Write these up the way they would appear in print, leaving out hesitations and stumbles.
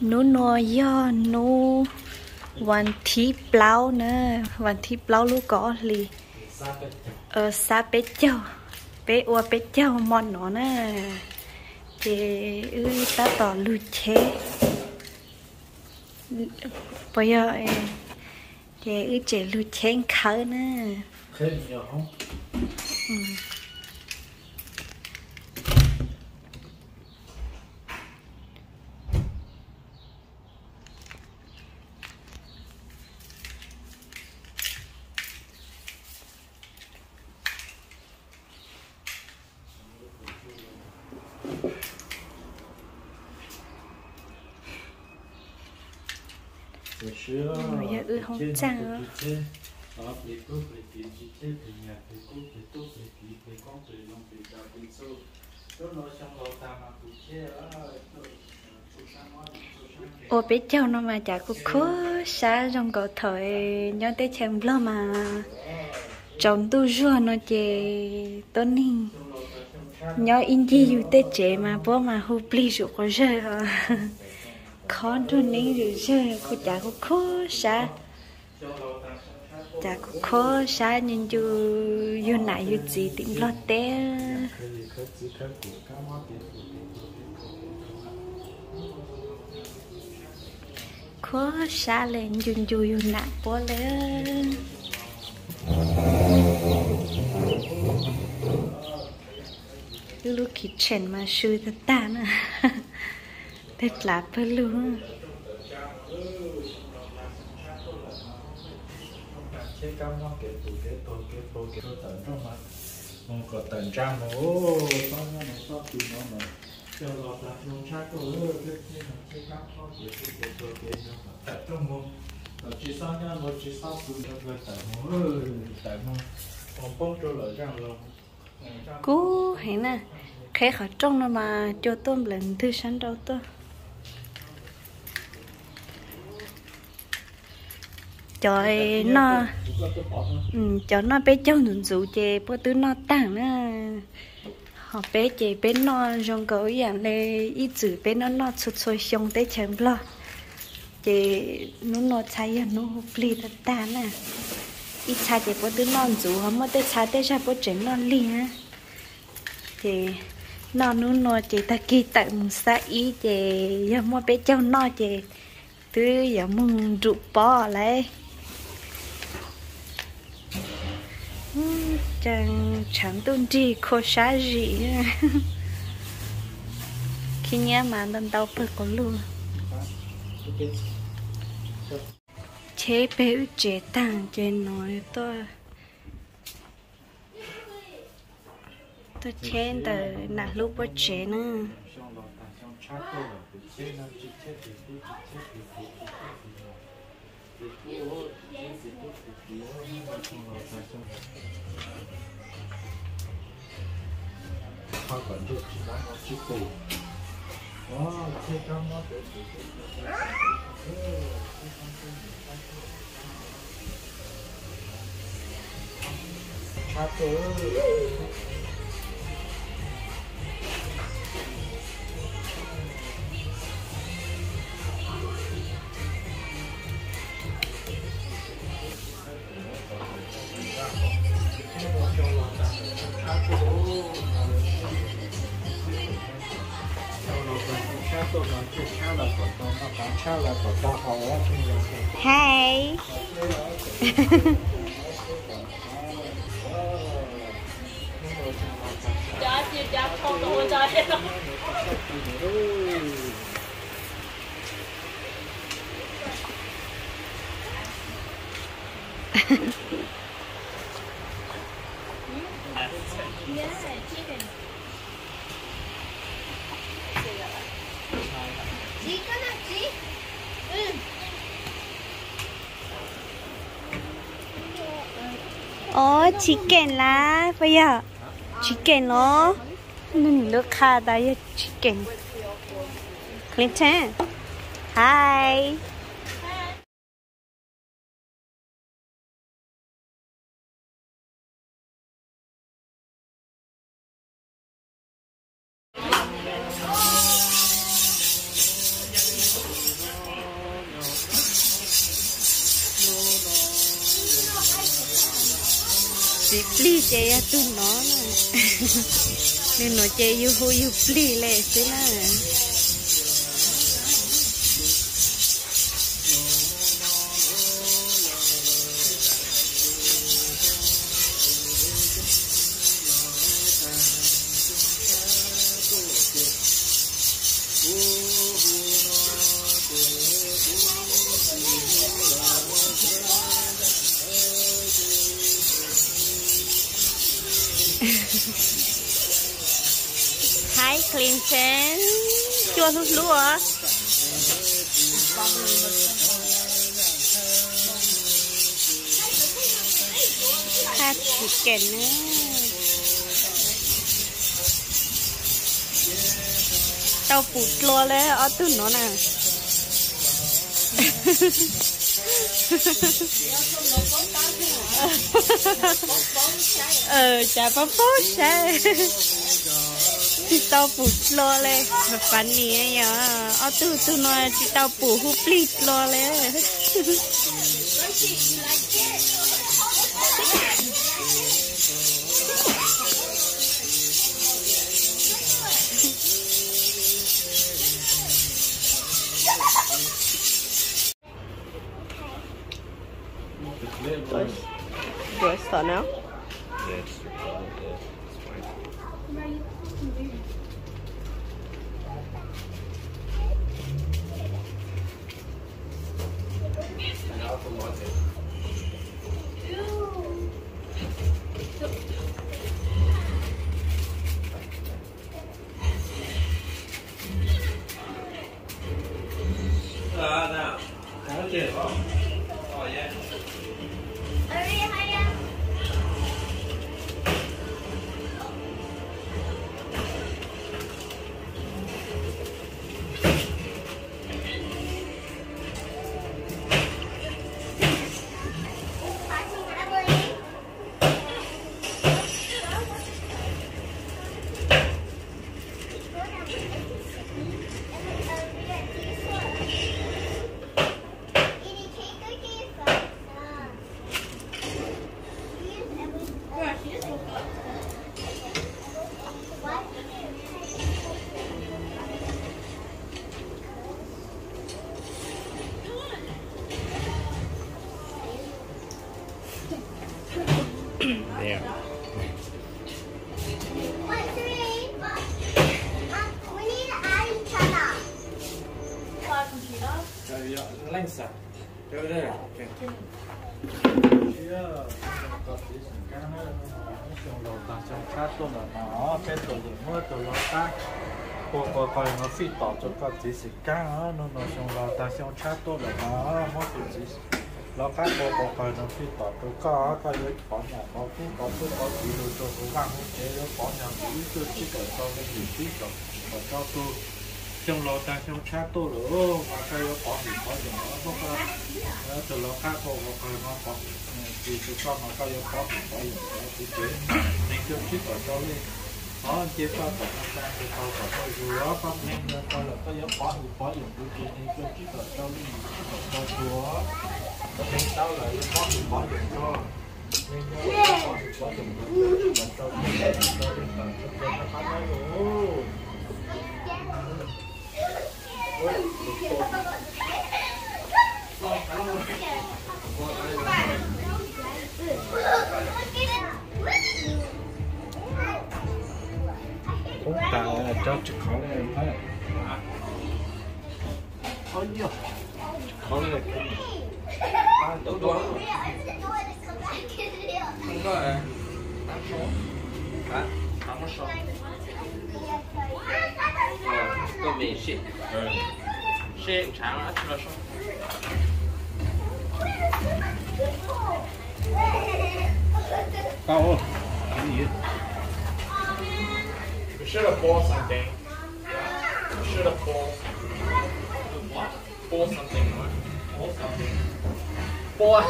nú nua do núวันที่เปล่าเนอะวันที่เปล่าลูกก็ลีซาเป็ดเจ้าเป็ดอัวเป็ดเจ้ามอนหนอนะเจตาต่อลูกเชปอยเจเจลูกเชงเขานะเคยมีเหรอkhông chăng á ô bé cháu nó mà chả có khó xa trong cậu thời nhớ tới chém lo mà chồng tôi rùa nó chè tôi ninh nhớ in gìอยู่tới chè mà bố mà hụp ly rượu có rơi à khó tôi ninh rượu rơi cô chả có khó xa chả có khó xa nhưng dù nãy dù gì tìm lo té khó xa lên dù nãy bố lên lúc kitchen mà sưu ta ta nè thật là bơ luôn có tận trang mà ô sao nó sao thì nó mà cho nó là trong chat cô cái nó cái các nó cái tại trong mông rồi chỉ sao nha rồi chỉ sao cũng được rồi tại mông còn bông cho lợi trang luôn cú hay nè khai khỏi trong nó mà cho tôm lần thứ sáng đâu tôi trời nó cho nó bé cháu nụ dụ chè bữa thứ nó tặng nữa họ bé chè bé nó rong cỡ dạng này ít chữ bé nó sụt sôi xong tới chém lo chè nó cháy nó pli ta ta nè ít cha chè bữa thứ nó dụ họ mới tới cha tới ra bữa chén nó li á chè nó chè ta kia tại một xã ý chè giờ mua bé cháu nó chè từ giờ mùng rượu bò lại chẳng tôn gì khó xá gì khi nhá mà lần đầu phải có luôn chế béo chế tàng chế nói tôi chế từ nãy lúc bữa chế nữa hoa quản được chỉ bán nó chỉ cổ đó chơi trong nó chat tới Hey. chicken lá bây giờ chicken nó nên look how that chicken Clinton hi chỉ pli chơi à tu nó nè nên nó chơi yêu hôi yêu pli lệ thế nè Hi Clinton, chua lút lúa. Hot chicken nữa. Tao phụt lúa lấy ở từ nó nè. Chả bắp bó xe. Chị tao phụ lo lên mà phản nè nhở ở từ nói chị tao phụ hút lít lo lên Do I start now? Yes. Nào, có chuyện không? Yeah. Yeah. Lên sạc. Cho đây. Coi nó phi tỏ cho các chỉ sĩ cá nó xong là ta xong chat tôi là nó mất chỉ nó khác coi nó phi tỏ tôi có coi với bỏ nhà có chỉ được cho cố gắng để nó bỏ nhà chỉ tôi chỉ cần cho cái gì tí rồi và cho tôi trong lò ta xong chat tôi nữa mà cái nó bỏ thì bỏ gì nữa không có nó từ lò khác coi nó bỏ thì tôi cho mà cái nó bỏ thì bỏ gì nữa thì thế nên tôi chỉ cần cho lên đó chia sẻกับอาจารย์ที่เขาขอให้ดูว่าปั๊บเนี่ยตอนเราก็ยังป้อนอยู่ดูทีนี้ก็ที่เกิดเจ้าลี่ตัวก็เป็นเจ้าเลยป้อนอยู่ก็เนี่ยก็ป้อนอยู่เหมือนเจ้าที่เราเป็นแบบเป็นนะครับนะโอ้cũng ta cho chụp khó lên thấy có nhiều khó lên ba tổ đó không có à tám số tám số có mình shit shit chẳng là chưa số cao cái gì We should have bought something. Yeah. We should have bought. What? Bought something, right? Bought something. Bought.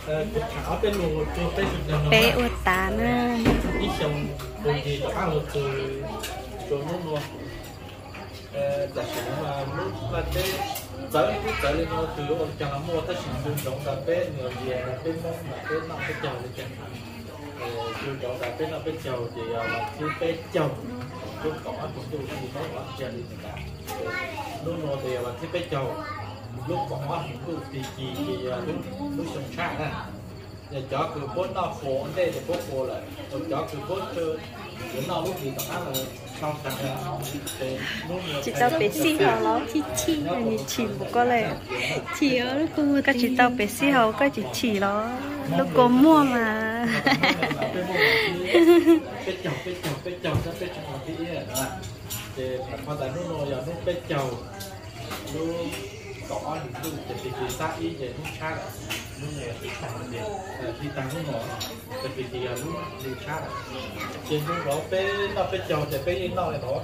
thảo bên lùa cho bên sừng bé uất tà nè ít chồng bồn gì cho ăn từ cho nước luôn giả sử mà lúc là cái tới lên nó từ ông chàng mua tất cả những giống là bên người gì là bên mông là bên nọ bên chầu lên chẳng hạn từ chỗ là bên nọ bên chầu thì là khi bên chầu lúc có cũng tôi thì nó có chơi đi cả lúc nó thì là khi bên chầu lúc có lúc thì lúc sống khác nè giờ chó cứ bốn nó phổ đây thì bốn phổ lại còn chó cứ bốn chơi bốn nó lúc gì đó là sau chẳng chị tao bé xí hào lắm chị là nhị chỉ một con này chị ở lúc cô các chị tao bé xí hào các chị chỉ đó lúc cô mua mà cái chầu đó cái chầu thì thì mà tại nó giờ nó cái chầu nó có những cái gì xa ý về nó khác nó nghe khi tăng nó ngỏ tại vì thì nó đi khác trên nó nó cái chầu thì cái nó này nó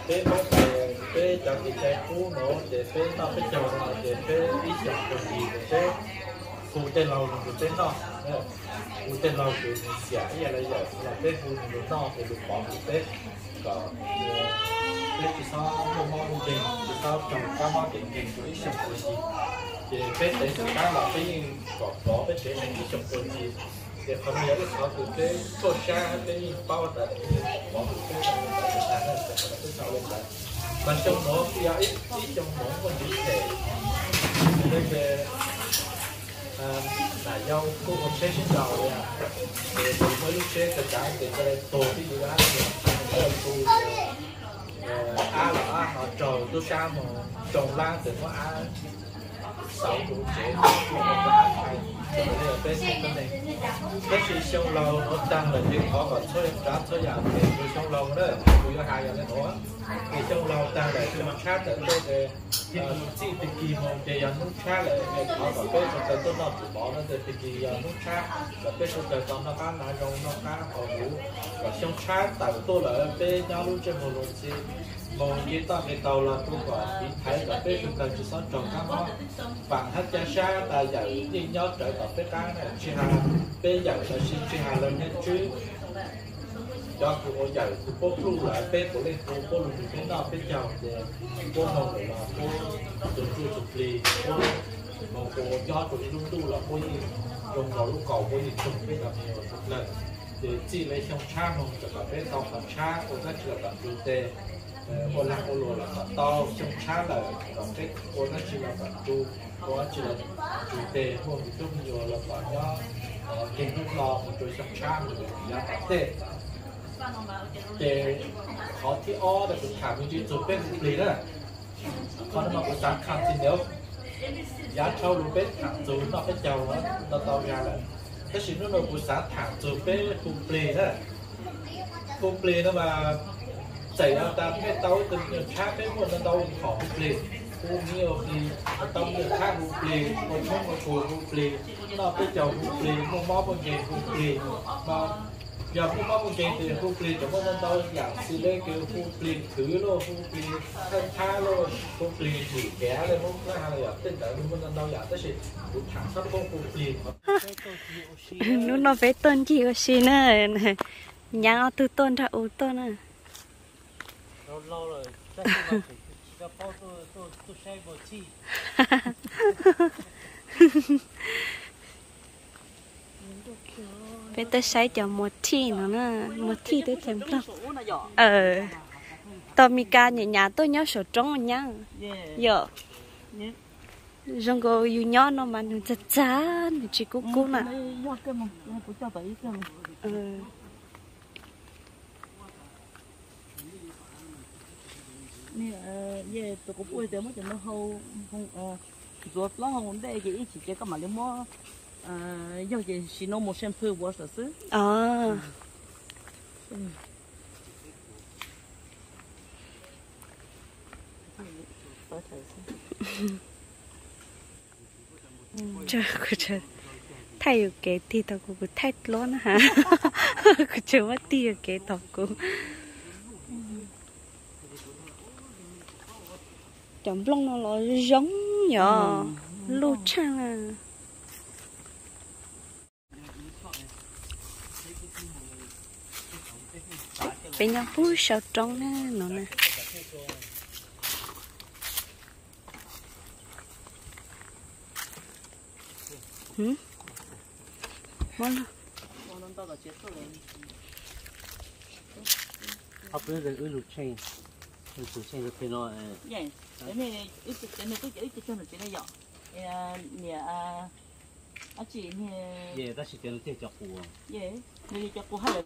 cái nó cái chầu thì cái cũ nó thì nó cái chầu nó thì cái ý chầu còn gì thì phụ tên lâu phụ tên nó phụ tên lâu thì giả như là giờ là cái phụ nó thì được bỏ phụ tên còn cái chỉ sao mua món gì chỉ sao trồng cá món điện điện của ít chồng gì thì cái để chúng ta là cái có cái chế này ít chồng gì thì không nhớ cái sao từ cái số xa cái bao tại bỏ cái sản là cái sao lên lại mà trong đó thì ít trong mỗi con gì thể nên là do cô còn sẽ xin đầu thì mới lúc sẽ tất cả thì cái tổ cái gì đó thì là họ trồng tôi sao mà trồng lan thì có sáu đủ chế không có hay bây giờ bên này cái gì sông lâu nó tăng là những có còn số cá số già thì sông lâu đó tôi có hai giờ nữa thì sông lâu tăng là cái mặt khác ở đây thì chỉ thì kỳ một cái nước khác là có còn cái số tiền tôi chỉ bỏ nó thì kỳ nước khác và cái số tiền nó cá lại rong nó cá họ đủ và sông khác tại tôi là cái nhau luôn trên một luồng gì một cái tàu là tôi gọi bị thấy là cái số tiền chỉ sống trồng cá mó bằng hết cha xa ta dạy đi nhớ trở tập cái cá này chỉ hà bây giờ là xin chỉ hà lên hết chứ cho cô dạy cô bố lại bé của lên cô luôn cái đó cái chào thì cô mong là cô được chưa chụp lì cô mong cô cho tụi luôn tu là cô dùng vào lúc cầu cô dùng cái tập nhiều lần thì chỉ lấy trong cha mong cho cả bé tàu tập cha cô rất là tập du tê cô làm cô lùa là tập to trong cha là còn cái cô rất là tập tu cô chỉ là du tê cô bị chung nhiều là bọn nó kinh lúc lo một đôi trong cha mình là tê thì họ thì ó là cũng thảm như chụp bên gì đó còn mà cũng sáng khăn thì nếu giá trâu luôn bên thẳng dù nó cái trâu nó tao ra là cái gì nó cũng sáng thẳng chụp bên phun plê đó phun plê nó mà xảy ra ta cái tao từng khác cái một nó tao khó phun plê phun nhiều thì tao nhiều khác phun plê còn không có phun plê nó cái trâu phun plê không mó bằng gì phun plê mà giờ cũng có một chuyện thì phụ pli chúng có nên đâu dạng xí lên kêu phụ pli thứ luôn phụ pli thân tha luôn phụ pli chỉ kéo lên không có hay là tên tại mình nên đâu dạng tới gì cũng thẳng sắp không phụ pli nó phải tôn chị ở xí nữa nhà từ tôn ra u tôn à lâu rồi tôi say bò chi bây giờ sai cho một thi nữa nè một thi tôi thêm lắm tao mi ca nhà tôi nhớ sổ trống nhá giờ rong go yêu nhớ nó mà nó chát chát chỉ cú nè nè tụi cũng ui tới mới cho nó hâu không ruột nó không đây chỉ cho các bạn lấy mua giờ thì chỉ nó một shampoo wash thôi trời thay ở cái thì tao cũng thay luôn hả cứ chờ mất ti ở cái tao cũng chấm lông nó giống nhỏ lu chang à bên nhau phú sao trong nè nó nè món học cái rồi ư lụt chain rồi thì nó vậy cái này ít cái này ít cho nó chỉ là dọn nè chị nè về ta chỉ cần tiền chọc của vậy nè cho cô hay là